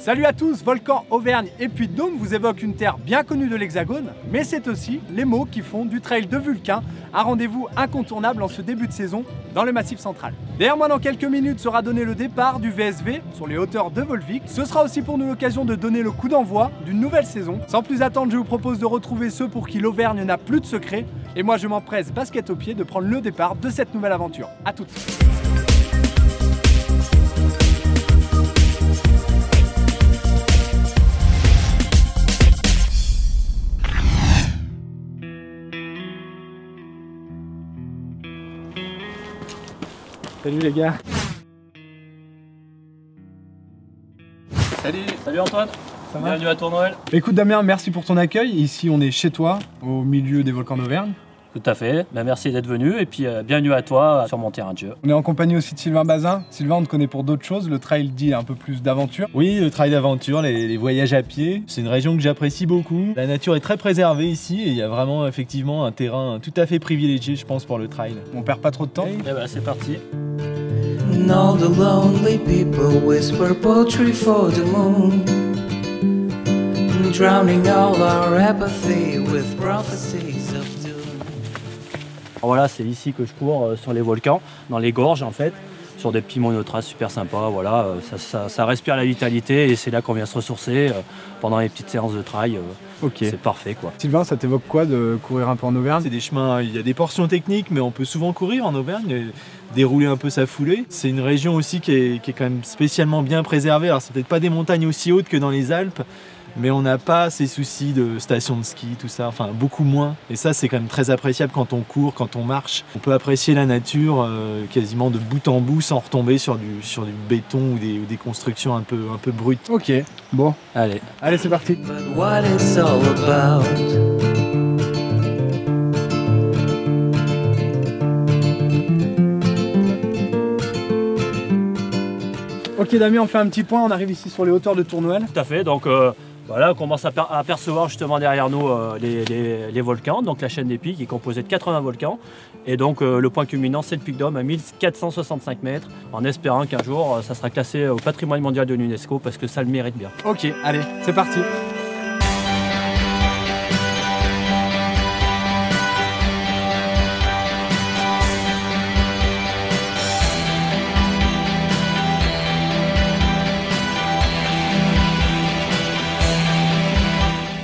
Salut à tous, Volcan, Auvergne et Puy-de-Dôme vous évoquent une terre bien connue de l'Hexagone, mais c'est aussi les mots qui font du trail de Vulcain un rendez-vous incontournable en ce début de saison dans le Massif central. Derrière moi dans quelques minutes sera donné le départ du VSV sur les hauteurs de Volvic. Ce sera aussi pour nous l'occasion de donner le coup d'envoi d'une nouvelle saison. Sans plus attendre, je vous propose de retrouver ceux pour qui l'Auvergne n'a plus de secret. Et moi je m'empresse, basket au pied, de prendre le départ de cette nouvelle aventure. A toutes. Salut les gars. Salut Antoine. Ça va? Bienvenue à Tournoël. Écoute Damien, merci pour ton accueil. Ici on est chez toi, au milieu des volcans d'Auvergne. Tout à fait. Merci d'être venu et puis bienvenue à toi sur mon terrain de jeu. On est en compagnie aussi de Sylvain Bazin. Sylvain, on te connaît pour d'autres choses. Le trail dit un peu plus d'aventure. Oui, le trail d'aventure, les voyages à pied, c'est une région que j'apprécie beaucoup. La nature est très préservée ici et il y a vraiment effectivement un terrain tout à fait privilégié, je pense, pour le trail. On perd pas trop de temps. Et bah, c'est parti. And all the lonely people whisper poetry for the moon, drowning all our apathy with prophecies of doom. Voilà, c'est ici que je cours sur les volcans, dans les gorges en fait, sur des petits monotraces super sympas. Voilà, ça respire la vitalité et c'est là qu'on vient se ressourcer pendant les petites séances de trail. Ok. C'est parfait quoi. Sylvain, ça t'évoque quoi de courir un peu en Auvergne? C'est des chemins, il y a des portions techniques, mais on peut souvent courir en Auvergne, dérouler un peu sa foulée. C'est une région aussi qui est quand même spécialement bien préservée. Alors c'est peut-être pas des montagnes aussi hautes que dans les Alpes, mais on n'a pas ces soucis de stations de ski, tout ça, enfin beaucoup moins. Et ça c'est quand même très appréciable quand on court, quand on marche. On peut apprécier la nature quasiment de bout en bout sans retomber sur du béton ou des constructions un peu brutes. Ok, bon, Allez. allez c'est parti. But what it's all about. Ok Damien, on fait un petit point, on arrive ici sur les hauteurs de Tournoël. Tout à fait. Donc voilà, on commence à apercevoir justement derrière nous les volcans, donc la chaîne des pics qui est composée de 80 volcans. Et donc le point culminant, c'est le Puy-de-Dôme à 1465 mètres, en espérant qu'un jour ça sera classé au patrimoine mondial de l'UNESCO parce que ça le mérite bien. Ok, allez, c'est parti.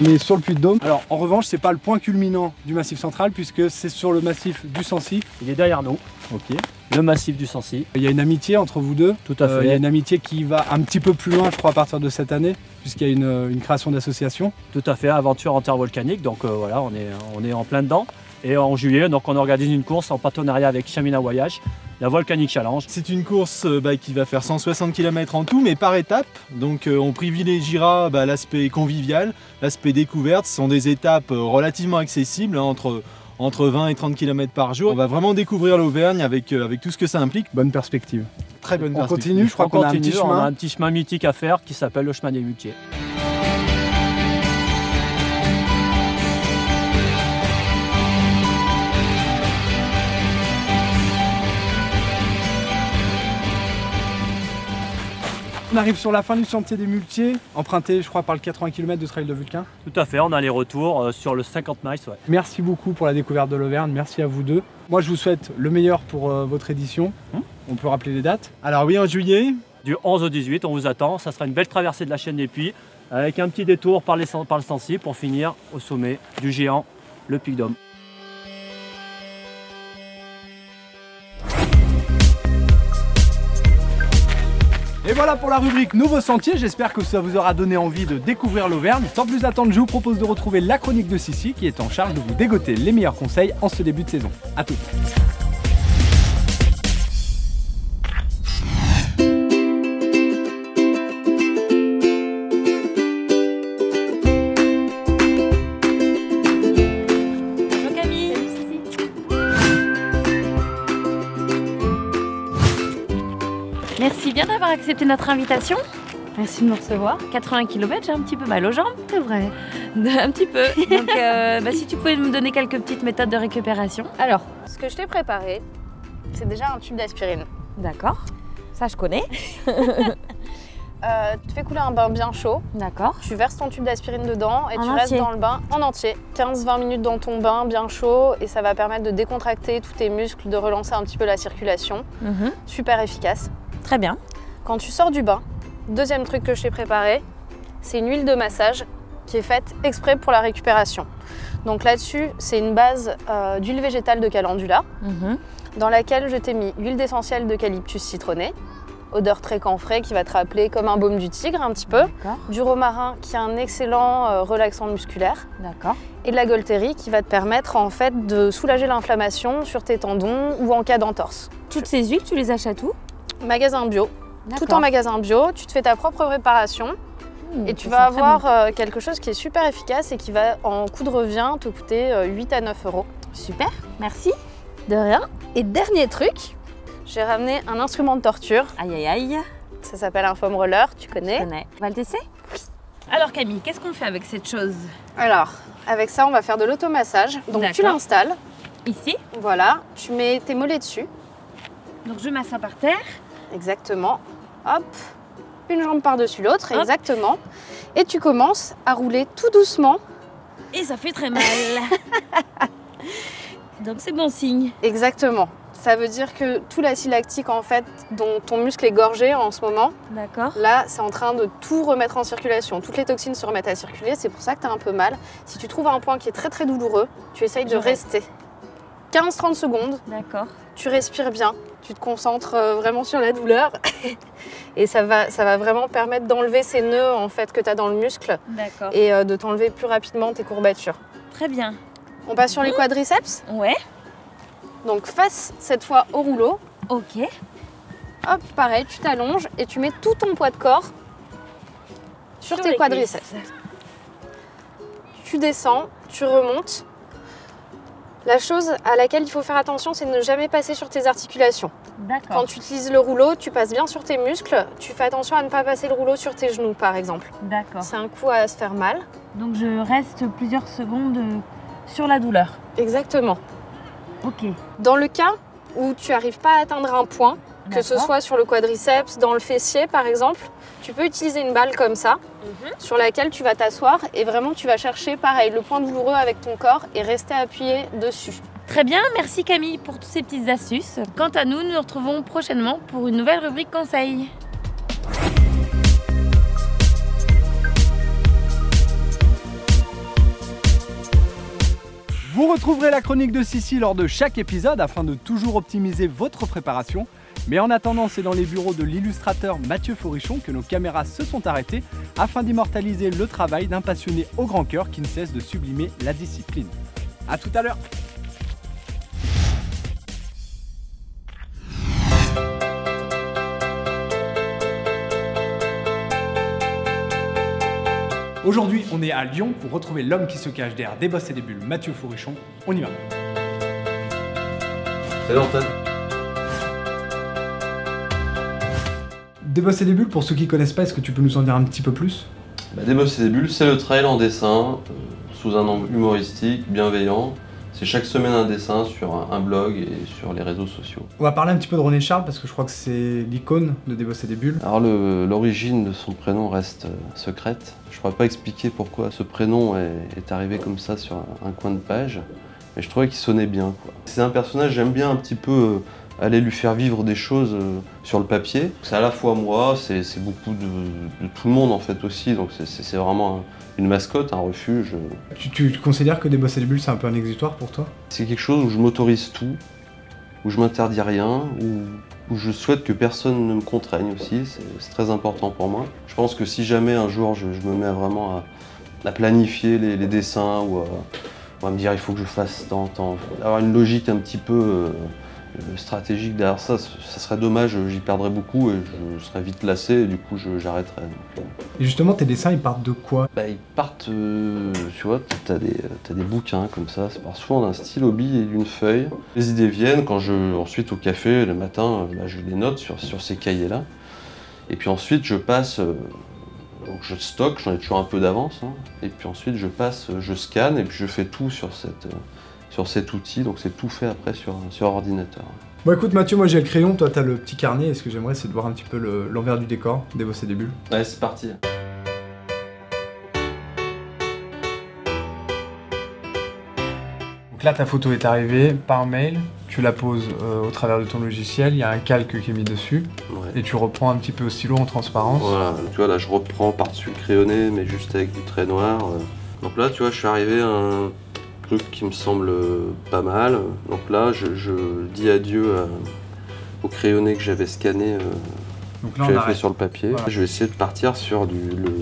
Mais sur le Puy-de-Dôme. Alors en revanche, c'est pas le point culminant du Massif central puisque c'est sur le massif du Sancy. Il est derrière nous, Ok. le massif du Sancy. Il y a une amitié entre vous deux. Tout à fait. Il y a une amitié qui va un petit peu plus loin, je crois, à partir de cette année, puisqu'il y a une création d'association. Tout à fait, aventure intervolcanique. Donc voilà, on est en plein dedans. Et en juillet, donc on organise une course en partenariat avec Chamina Voyage, la Volcanic Challenge. C'est une course qui va faire 160 km en tout, mais par étapes. Donc on privilégiera l'aspect convivial, l'aspect découverte. Ce sont des étapes relativement accessibles, hein, entre 20 et 30 km par jour. On va vraiment découvrir l'Auvergne avec tout ce que ça implique. Bonne perspective. Très bonne On perspective. continue, je crois qu'on a un petit On a chemin. un petit chemin mythique à faire qui s'appelle le chemin des muletiers. On arrive sur la fin du sentier des Muletiers, emprunté, je crois, par le 80 km de trail de Vulcain. Tout à fait, on a les retours sur le 50 miles. Ouais. Merci beaucoup pour la découverte de l'Auvergne, merci à vous deux. Moi, je vous souhaite le meilleur pour votre édition. On peut rappeler les dates. Alors oui, en juillet, Du 11 au 18, on vous attend. Ça sera une belle traversée de la chaîne des Puys avec un petit détour par le Sancy pour finir au sommet du géant, le Puy-de-Dôme. Et voilà pour la rubrique Nouveau Sentier, j'espère que ça vous aura donné envie de découvrir l'Auvergne. Sans plus attendre, je vous propose de retrouver la chronique de Sissi qui est en charge de vous dégoter les meilleurs conseils en ce début de saison. A toutes. Bonjour Camille. Salut Sissi. Merci bien d'avoir accepté notre invitation. Merci de me recevoir. 80 km, j'ai un petit peu mal aux jambes. C'est vrai. Un petit peu. Donc si tu pouvais me donner quelques petites méthodes de récupération. Alors, ce que je t'ai préparé, c'est déjà un tube d'aspirine. D'accord. Ça, je connais. tu fais couler un bain bien chaud. D'accord. Tu verses ton tube d'aspirine dedans et En tu restes entier. dans le bain en entier. 15-20 minutes dans ton bain bien chaud et ça va permettre de décontracter tous tes muscles, de relancer un petit peu la circulation. Super efficace. Très bien. Quand tu sors du bain, deuxième truc que je t'ai préparé, c'est une huile de massage qui est faite exprès pour la récupération. Donc là-dessus, c'est une base d'huile végétale de calendula dans laquelle je t'ai mis l'huile d'essentiel d'eucalyptus citronné, odeur très camphrée qui va te rappeler comme un baume du tigre un petit peu, du romarin qui est un excellent relaxant musculaire D'accord. et de la Golterie qui va te permettre en fait de soulager l'inflammation sur tes tendons ou en cas d'entorse. Toutes ces huiles, tu les achètes où? Magasin bio, tout en magasin bio, tu te fais ta propre préparation. Et tu vas avoir quelque chose qui est super efficace et qui va en coût de revient te coûter 8 à 9 euros. Super, merci. De rien. Et dernier truc, j'ai ramené un instrument de torture. Aïe aïe aïe. Ça s'appelle un foam roller, tu Je connais. connais. On va le tester? Oui. Alors Camille, qu'est-ce qu'on fait avec cette chose? Alors, avec ça, on va faire de l'automassage. Donc tu D'accord. l'installes, Ici. voilà, tu mets tes mollets dessus. Donc je m'assois par terre. Exactement. Hop, une jambe par-dessus l'autre, Hop. exactement. Et tu commences à rouler tout doucement. Et ça fait très mal. Donc c'est bon signe. Exactement. Ça veut dire que tout l'acide lactique en fait dont ton muscle est gorgé en ce moment, D'accord. là c'est en train de tout remettre en circulation. Toutes les toxines se remettent à circuler, c'est pour ça que tu as un peu mal. Si tu trouves un point qui est très très douloureux, tu essayes de Je reste. rester. 15-30 secondes, D'accord. tu respires bien, tu te concentres vraiment sur la douleur et ça va vraiment permettre d'enlever ces nœuds en fait que tu as dans le muscle D'accord. et de t'enlever plus rapidement tes courbatures. Très bien. On passe sur les quadriceps. Ouais. Donc face cette fois au rouleau. Ok. Hop, pareil, tu t'allonges et tu mets tout ton poids de corps sur tes les quadriceps. cuisses. Tu descends, tu remontes. La chose à laquelle il faut faire attention, c'est de ne jamais passer sur tes articulations. D'accord. Quand tu utilises le rouleau, tu passes bien sur tes muscles. Tu fais attention à ne pas passer le rouleau sur tes genoux, par exemple. D'accord. C'est un coup à se faire mal. Donc je reste plusieurs secondes sur la douleur. Exactement. Ok. Dans le cas où tu n'arrives pas à atteindre un point, que ce D'accord. soit sur le quadriceps, dans le fessier par exemple, tu peux utiliser une balle comme ça, sur laquelle tu vas t'asseoir et vraiment tu vas chercher pareil le point douloureux avec ton corps et rester appuyé dessus. Très bien, merci Camille pour toutes ces petites astuces. Quant à nous, nous nous retrouvons prochainement pour une nouvelle rubrique conseils. Vous retrouverez la chronique de Sissi lors de chaque épisode afin de toujours optimiser votre préparation. Mais en attendant, c'est dans les bureaux de l'illustrateur Mathieu Forichon que nos caméras se sont arrêtées afin d'immortaliser le travail d'un passionné au grand cœur qui ne cesse de sublimer la discipline. A tout à l'heure. Aujourd'hui, on est à Lyon pour retrouver l'homme qui se cache derrière des bosses et des bulles, Mathieu Forichon. On y va. Salut Antoine. Des bosses et des bulles, pour ceux qui ne connaissent pas, est-ce que tu peux nous en dire un petit peu plus? Des bosses et des bulles, c'est le trail en dessin, sous un angle humoristique, bienveillant. C'est chaque semaine un dessin sur un blog et sur les réseaux sociaux. On va parler un petit peu de René Charles parce que je crois que c'est l'icône de Des bosses et des bulles. Alors l'origine de son prénom reste secrète. Je ne pourrais pas expliquer pourquoi ce prénom est arrivé comme ça sur un coin de page, mais je trouvais qu'il sonnait bien, quoi. C'est un personnage, j'aime bien un petit peu aller lui faire vivre des choses sur le papier. C'est à la fois moi, c'est beaucoup de tout le monde en fait aussi, donc c'est vraiment une mascotte, un refuge. Tu considères que Des bosses et des bulles, c'est un peu un exutoire pour toi? C'est quelque chose où je m'autorise tout, où je m'interdis rien, où je souhaite que personne ne me contraigne aussi, c'est très important pour moi. Je pense que si jamais un jour je me mets vraiment à planifier les dessins ou à me dire il faut que je fasse tant, avoir une logique un petit peu stratégique derrière ça, ça serait dommage, j'y perdrais beaucoup et je serais vite lassé et du coup j'arrêterais. Et justement, tes dessins, ils partent de quoi? Ils partent, tu vois, t'as des bouquins comme ça part souvent d'un stylo bille et d'une feuille. Les idées viennent quand ensuite au café, le matin, je les note sur ces cahiers-là. Et puis ensuite je passe, donc je stocke, j'en ai toujours un peu d'avance, hein, et puis ensuite je scanne et puis je fais tout sur cet outil, donc c'est tout fait après sur ordinateur. Bon écoute Mathieu, moi j'ai le crayon, toi t'as le petit carnet, et ce que j'aimerais c'est de voir un petit peu l'envers du décor, débosser des bulles. Ouais, c'est parti. Donc là ta photo est arrivée par mail, tu la poses au travers de ton logiciel, il y a un calque qui est mis dessus, Ouais. et tu reprends un petit peu au stylo en transparence. Voilà, tu vois là je reprends par-dessus le crayonné mais juste avec du trait noir. Donc là tu vois je suis arrivé à un truc qui me semble pas mal. Donc là je dis adieu au crayonné que j'avais scanné, Donc que là on j'avais fait arrête. sur le papier. Voilà. Je vais essayer de partir sur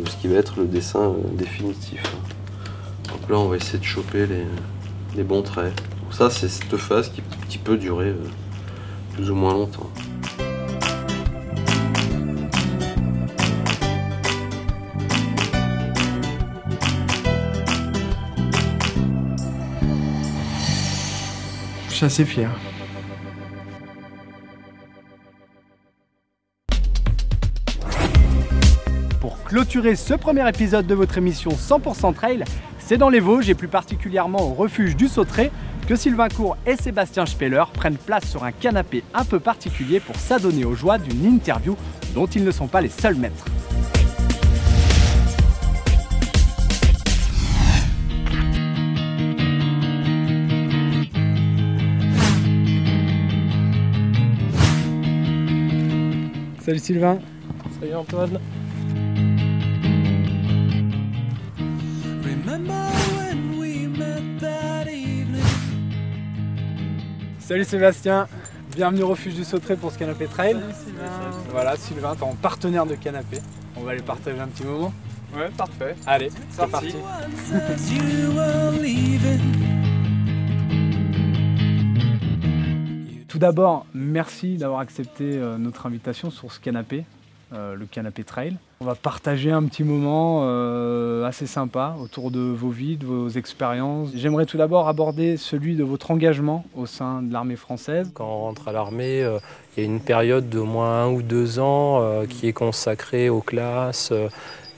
ce qui va être le dessin définitif. Donc là on va essayer de choper les bons traits. Donc ça c'est cette phase qui peut durer plus ou moins longtemps. Je suis assez fier. Pour clôturer ce premier épisode de votre émission 100% Trail, c'est dans les Vosges et plus particulièrement au refuge du Sauterets que Sylvain Court et Sébastien Speller prennent place sur un canapé un peu particulier pour s'adonner aux joies d'une interview dont ils ne sont pas les seuls maîtres. Salut Sylvain. Salut Antoine. Salut Sébastien. Bienvenue au refuge du Sauterets pour ce canapé trail. Salut Sylvain. Voilà, Sylvain, ton partenaire de canapé. On va aller partager un petit moment. Ouais, parfait. Allez, c'est parti. Tout d'abord, merci d'avoir accepté notre invitation sur ce canapé, le canapé trail. On va partager un petit moment assez sympa autour de vos vies, de vos expériences. J'aimerais tout d'abord aborder celui de votre engagement au sein de l'armée française. Quand on rentre à l'armée, il y a une période d'au moins 1 ou 2 ans qui est consacrée aux classes.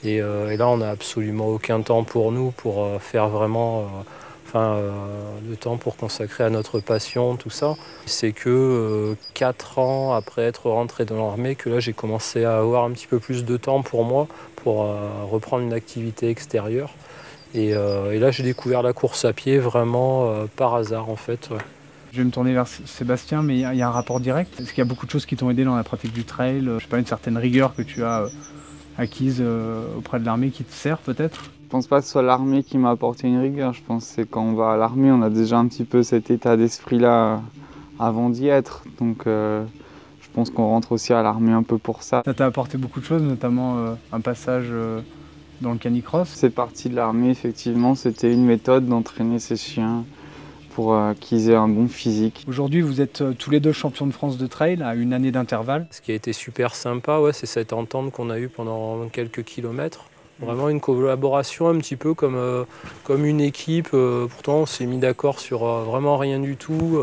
Et là, on n'a absolument aucun temps pour nous pour faire vraiment de temps pour consacrer à notre passion, tout ça. C'est que 4 ans après être rentré dans l'armée que là, j'ai commencé à avoir un petit peu plus de temps pour moi, pour reprendre une activité extérieure. Et là, j'ai découvert la course à pied vraiment par hasard, en fait. Ouais. Je vais me tourner vers Sébastien, mais il y a un rapport direct. Est-ce qu'il y a beaucoup de choses qui t'ont aidé dans la pratique du trail? Je sais pas, une certaine rigueur que tu as acquise auprès de l'armée qui te sert peut-être? Je pense pas que ce soit l'armée qui m'a apporté une rigueur. Je pense que c'est quand on va à l'armée, on a déjà un petit peu cet état d'esprit-là avant d'y être. Donc je pense qu'on rentre aussi à l'armée un peu pour ça. Ça t'a apporté beaucoup de choses, notamment un passage dans le canicross. C'est parti de l'armée, effectivement. C'était une méthode d'entraîner ses chiens pour qu'ils aient un bon physique. Aujourd'hui, vous êtes tous les deux champions de France de trail à une année d'intervalle. Ce qui a été super sympa, ouais, c'est cette entente qu'on a eue pendant quelques kilomètres. Vraiment une collaboration un petit peu comme une équipe. Pourtant, on s'est mis d'accord sur vraiment rien du tout,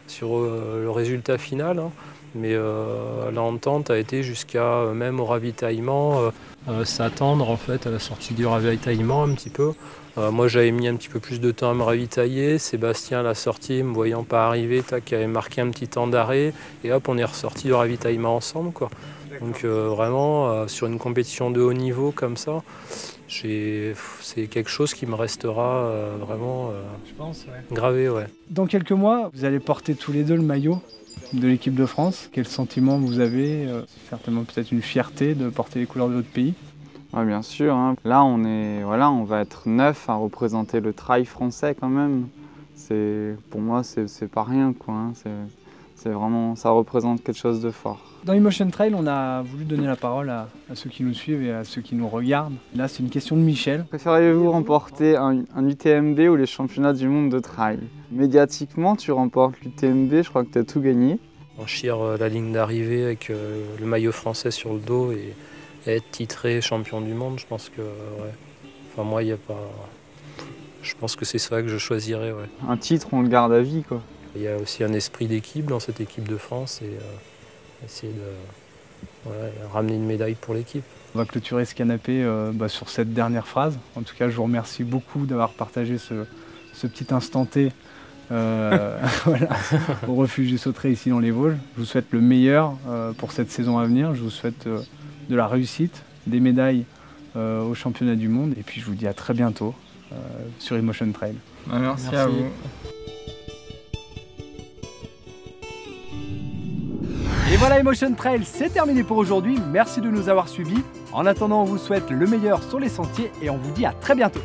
sur le résultat final. Hein. Mais l'entente a été jusqu'à même au ravitaillement, s'attendre en fait à la sortie du ravitaillement un petit peu. Moi, j'avais mis un petit peu plus de temps à me ravitailler. Sébastien, à la sortie, me voyant pas arriver, qui avait marqué un petit temps d'arrêt. Et hop, on est ressorti du ravitaillement ensemble, quoi. Donc vraiment, sur une compétition de haut niveau comme ça, c'est quelque chose qui me restera vraiment gravé. Ouais. Dans quelques mois, vous allez porter tous les deux le maillot de l'équipe de France. Quel sentiment vous avez? Certainement peut-être une fierté de porter les couleurs de votre pays. Ouais, bien sûr. Hein. Là, on va être 9 à représenter le trail français quand même. Pour moi, c'est pas rien, quoi. Hein. C'est vraiment, ça représente quelque chose de fort. Dans Emotion Trail, on a voulu donner la parole à ceux qui nous suivent et à ceux qui nous regardent. Là, c'est une question de Michel. Préfériez-vous remporter un UTMB ou les championnats du monde de trail? Médiatiquement, tu remportes l'UTMB, je crois que tu as tout gagné. Franchir la ligne d'arrivée avec le maillot français sur le dos et être titré champion du monde, je pense que, ouais. Enfin, moi, il n'y a pas... Je pense que c'est ça que je choisirais, ouais. Un titre, on le garde à vie, quoi. Il y a aussi un esprit d'équipe dans cette équipe de France et essayer de ramener une médaille pour l'équipe. On va clôturer ce canapé sur cette dernière phrase. En tout cas, je vous remercie beaucoup d'avoir partagé ce petit instant T voilà, au refuge du Sauterets ici dans les Vosges. Je vous souhaite le meilleur pour cette saison à venir. Je vous souhaite de la réussite, des médailles au championnat du monde. Et puis je vous dis à très bientôt sur Emotion Trail. Merci à vous. Et voilà, Emotion Trail, c'est terminé pour aujourd'hui. Merci de nous avoir suivis. En attendant, on vous souhaite le meilleur sur les sentiers et on vous dit à très bientôt.